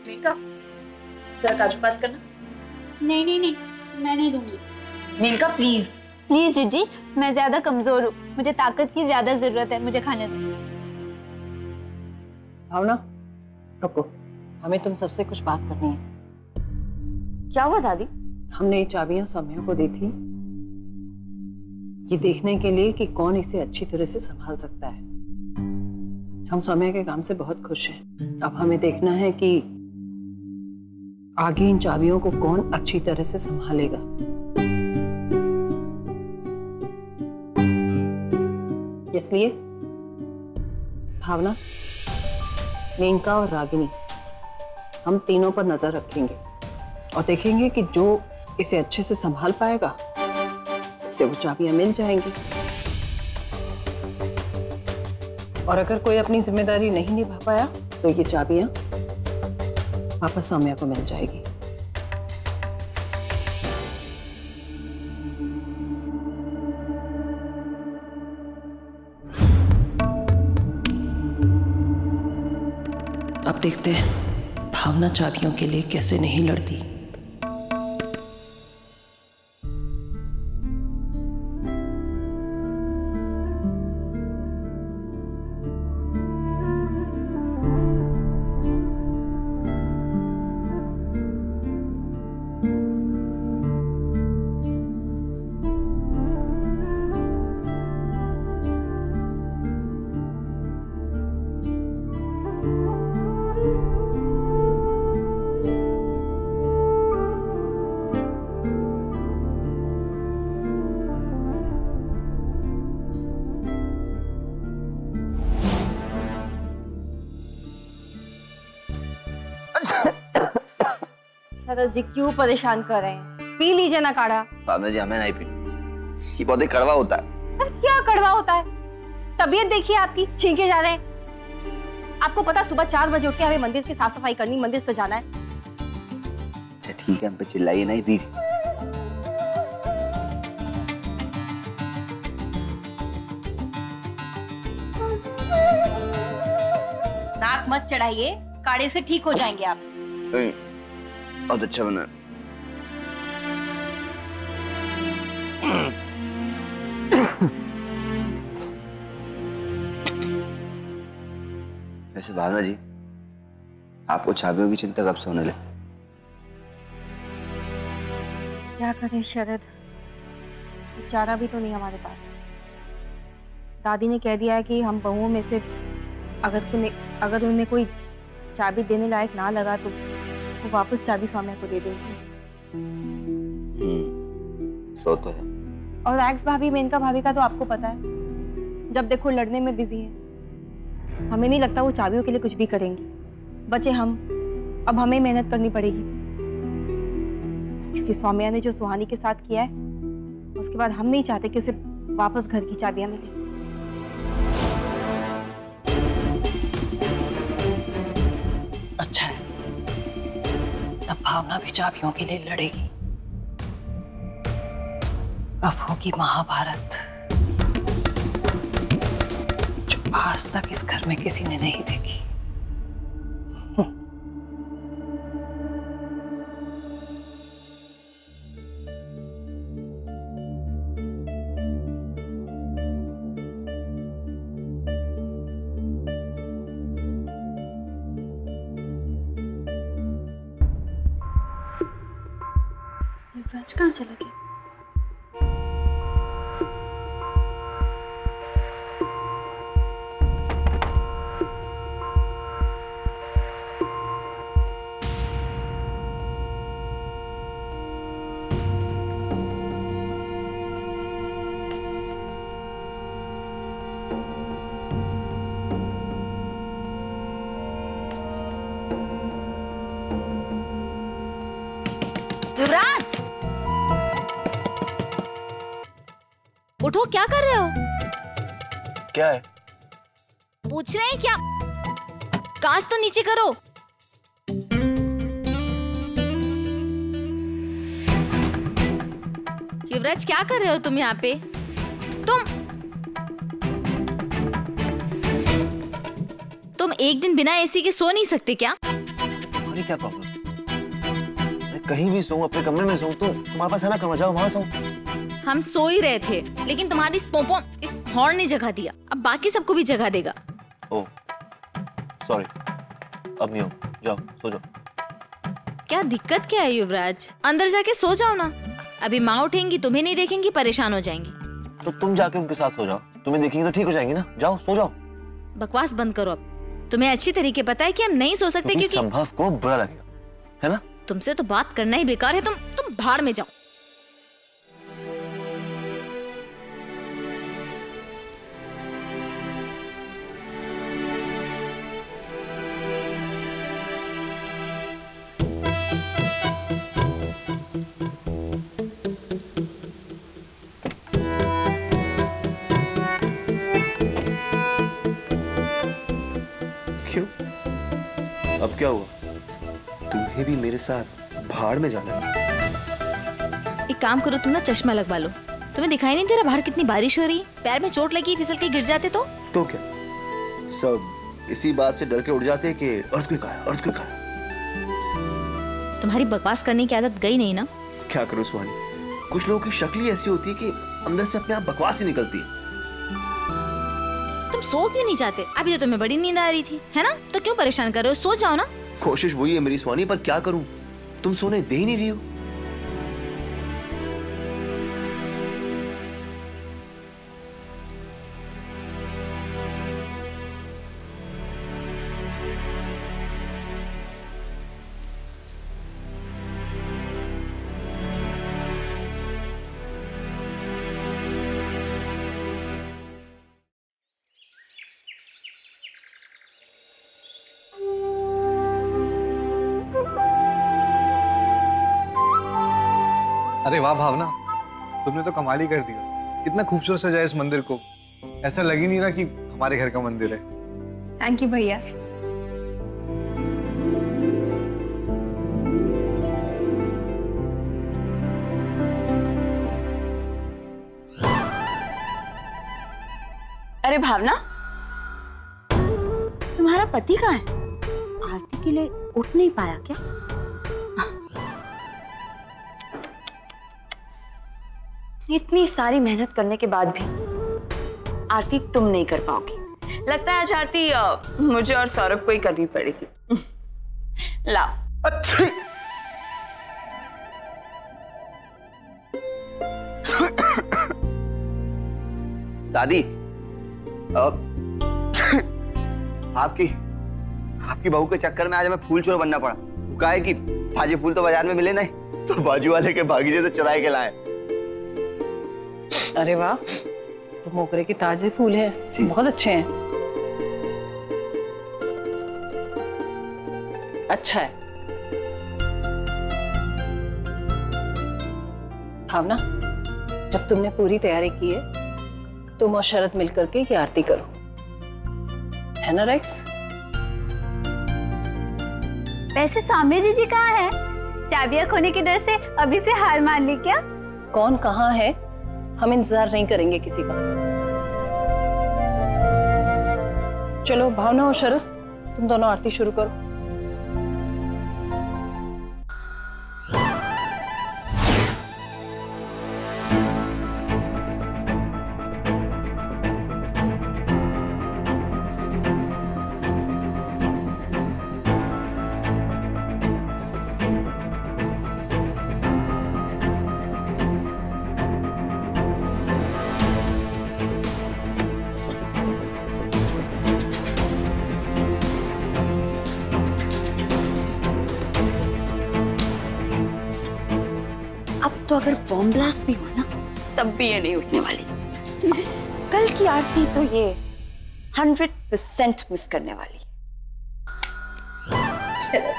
मेनका, जरा काजू पास करना। नहीं नहीं नहीं, मैं नहीं दूंगी। मेनका प्लीज। प्लीज जीजी, मैं ज्यादा कमजोर हूँ, मुझे ताकत की ज्यादा जरूरत है, मुझे खाने दो। भावना रुको, हमें तुम सबसे कुछ बात करनी है। क्या हुआ दादी? हमने ये चाबियां सौम्या को दी थी ये देखने के लिए कि कौन इसे अच्छी तरह से संभाल सकता है। हम सौम्या के काम से बहुत खुश हैं। अब हमें देखना है कि आगे इन चाबियों को कौन अच्छी तरह से संभालेगा। इसलिए भावना, मेनका और रागिनी, हम तीनों पर नजर रखेंगे और देखेंगे कि जो इसे अच्छे से संभाल पाएगा उसे वो चाबियां मिल जाएंगी, और अगर कोई अपनी जिम्मेदारी नहीं निभा पाया तो ये चाबियां वापस सौम्या को मिल जाएगी। अब देखते हैं भावना चाबियों के लिए कैसे नहीं लड़ती। शरद जी क्यों परेशान कर रहे हैं? पी लीजिए ना काढ़ा। भावना जी हमें नहीं पीना, ये बहुत कड़वा होता है। अरे क्या कड़वा होता है? तबीयत देखिए आपकी, छींके जा रहे हैं। आपको पता सुबह 4 बजे उठ के हमें मंदिर की साफ सफाई करनी, मंदिर सजाना है। अच्छा ठीक है, हम पे चिल्लाइए नहीं, दीजिए। नाक मत चढ़ाइए, काढ़े से ठीक हो जाएंगे आप। बहुत अच्छा बना। वैसे भावना जी, आपको चाबियों की चिंता कब से होने लगी? क्या करें शरद, चारा भी तो नहीं हमारे पास। दादी ने कह दिया है कि हम बहुओं में से अगर उन्हें कोई चाबी देने लायक ना लगा तो वो वापस चाबी सौम्या को दे देंगे। सो तो है। और एक्स भाभी, मेनका भाभी का तो आपको पता है, जब देखो लड़ने में बिजी है। हमें नहीं लगता वो चाबियों के लिए कुछ भी करेंगी। बचे हम, अब हमें मेहनत करनी पड़ेगी, क्योंकि सौम्या ने जो सुहानी के साथ किया है उसके बाद हम नहीं चाहते कि उसे वापस घर की चाबियां मिले। अच्छा है, अब भावना भी चाबियों के लिए लड़ेगी। अब होगी महाभारत, जो आज तक इस घर में किसी ने नहीं देखी। युवराज कहाँ चला गया? युवराज, उठो, क्या कर रहे हो? क्या है? पूछ रहे हैं क्या? कांच तो नीचे करो। युवराज क्या कर रहे हो तुम यहाँ पे? तुम एक दिन बिना एसी के सो नहीं सकते क्या? तुम्हारी क्या प्रॉब्लम? मैं कहीं भी सोऊं, अपने कमरे में सोऊं, तो तुम्हारे पास है ना कमरा, जाओ वहां सोऊं। हम सो ही रहे थे, लेकिन तुम्हारी इस पोपो, इस हॉर्न ने जगह दिया। अब बाकी सबको भी जगह देगा। ओह सॉरी, अब नहीं हो, जाओ सो जाओ। क्या दिक्कत क्या है युवराज? अंदर जाके सो जाओ ना। अभी माँ उठेंगी, तुम्हें नहीं देखेंगी, परेशान हो जाएंगी। तो तुम जाके उनके साथ सो जाओ, तुम्हें देखेंगे तो ठीक हो जाएंगी ना। जाओ सो जाओ। बकवास बंद करो अब। तुम्हें अच्छी तरीके पता है कि हम नहीं सो सकते क्योंकि संभव को बुरा लगेगा, है ना? तुमसे तो बात करना ही बेकार है। तुम भाड़ में जाओ। क्यों? अब क्या हुआ? तुम्हें भी मेरे साथ भाड़ में जाना है? एक काम करो, तुम ना चश्मा लगवा लो। तुम्हें दिखाई नहीं दे रहा बाहर कितनी बारिश हो रही? पैर में चोट लगी, फिसल के गिर जाते तो क्या सब इसी बात से डर के उड़ जाते हैं कि अर्थक्वेक आया, अर्थक्वेक आया? तुम्हारी बकवास करने की आदत गई नहीं ना? क्या करूं सुहानी, कुछ लोगों की शक्ल ही ऐसी होती है कि अंदर से अपने आप बकवास ही निकलती है। तुम सो क्यों नहीं जाते? अभी तो तुम्हें बड़ी नींद आ रही थी, है ना? तो क्यों परेशान कर रहे हो? सो जाओ ना। कोशिश वही है मेरी सुहानी, पर क्या करूं, तुम सोने दे ही नहीं रही हो। अरे वाह भावना, तुमने तो कमाल ही कर दिया। कितना खूबसूरत सजाया इस मंदिर को। ऐसा लग ही नहीं रहा कि हमारे घर का मंदिर है। थैंक यू भैया। अरे भावना, तुम्हारा पति कहाँ है? आरती के लिए उठ नहीं पाया क्या? इतनी सारी मेहनत करने के बाद भी आरती तुम नहीं कर पाओगी। लगता है आज आरती मुझे और सौरभ को ही करनी पड़ेगी। लाओ। अच्छी दादी, आपकी बहू के चक्कर में आज हमें फूल चोर बनना पड़ा। कहा है कि ताजे फूल तो बाजार में मिले नहीं, तो बाजू वाले के भागीजे से चुराए के लाए। अरे वाह, तो मोगरे के ताजे फूल हैं, बहुत अच्छे हैं। अच्छा है। भावना, जब तुमने पूरी तैयारी की है, तुम और शरद मिलकर के ये आरती करो, है ना रेक्स? वैसे सौम्य जी कहाँ है? चाबियां खोने के डर से अभी से हार मान ली क्या? कौन कहाँ है, हम इंतजार नहीं करेंगे किसी का। चलो भावना और शरद, तुम दोनों आरती शुरू करो। तो अगर बॉम्ब ब्लास्ट भी हुआ ना, तब भी ये नहीं उठने वाली। कल की आरती तो ये 100% मिस करने वाली। चलो।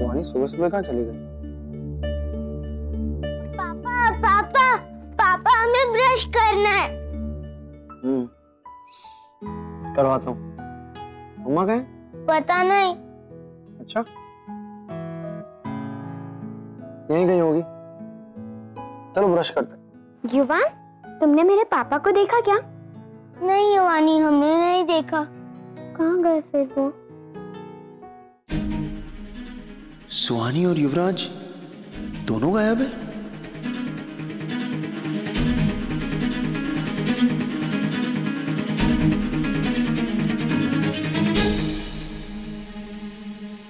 सुहानी सुबह सुबह कहाँ चली गई? पापा पापा पापा हमें ब्रश करना है। करवाता हूँ। मम्मा कहाँ है? पता नहीं। अच्छा, यहीं गई होगी। चलो ब्रश करते। युवान, तुमने मेरे पापा को देखा क्या? नहीं युवानी, हमने नहीं देखा। कहाँ गए फिर वो? सुहानी और युवराज दोनों गायब है।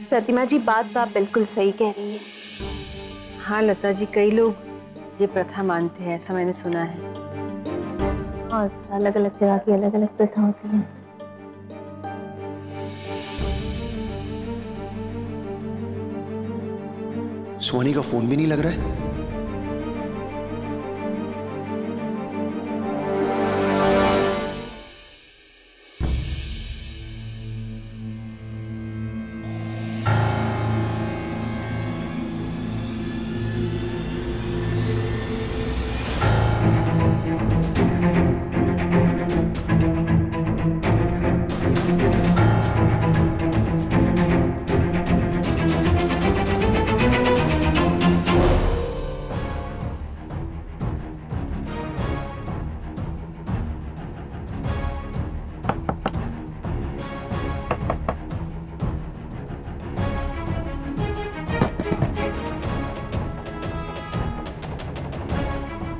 प्रतिमा जी, बात तो आप बिल्कुल सही कह रही है। हाँ लता जी, कई लोग ये प्रथा मानते हैं, ऐसा मैंने सुना है। और अलग अलग जगह की अलग अलग प्रथा होती है। सुहानी का फोन भी नहीं लग रहा है।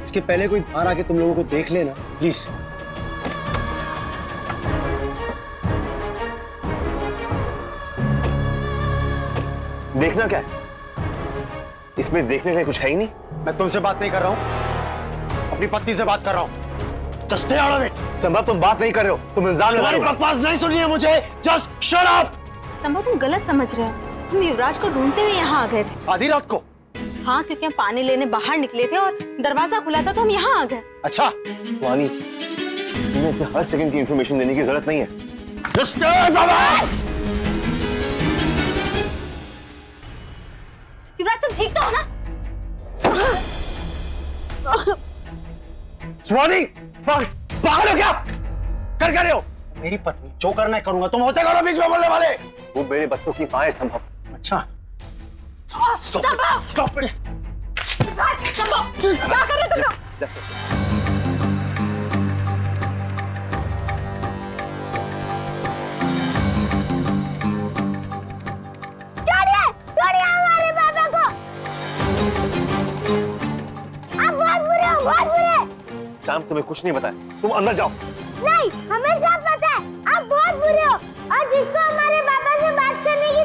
इसके पहले कोई बाहर आके तुम लोगों को देख लेना प्लीज। देखना क्या है? इसमें देखने के लिए कुछ है ही नहीं। मैं तुमसे बात नहीं कर रहा हूं, अपनी पत्नी से बात कर रहा हूं। Just stay out of it. संभव तुम बात नहीं कर रहे हो, तुम इल्जाम लगा रहे हो। बकवास नहीं सुननी है मुझे। Just shut up. संभव तुम गलत समझ रहे हो। हम युवराज को ढूंढते हुए यहाँ आ गए थे। आधी रात को? हाँ, क्योंकि हम पानी लेने बाहर निकले थे और दरवाजा खुला था तो हम यहाँ आ गए। अच्छा वानी, तुम्हें इसे हर सेकंड की इंफॉर्मेशन देने की जरूरत नहीं है। युवराज, तुम ठीक तो हो ना? स्वानी, पागल हो क्या? कर रहे हो? मेरी पत्नी, जो करना है करूंगा, तुम होते करो बीच में बोलने वाले। वो मेरे बच्चों की मां है संभव। अच्छा, स्टॉप इट। क्या कर रहे हो तुम लोग? छोड़िए हमारे पापा को। आप बहुत बुरे हो, बहुत बुरे। शाम तुम्हें कुछ नहीं बताया, तुम अंदर जाओ। नहीं, हमें सब पता है, आप बहुत बुरे हो और जिसको हमारे पापा से बात करने की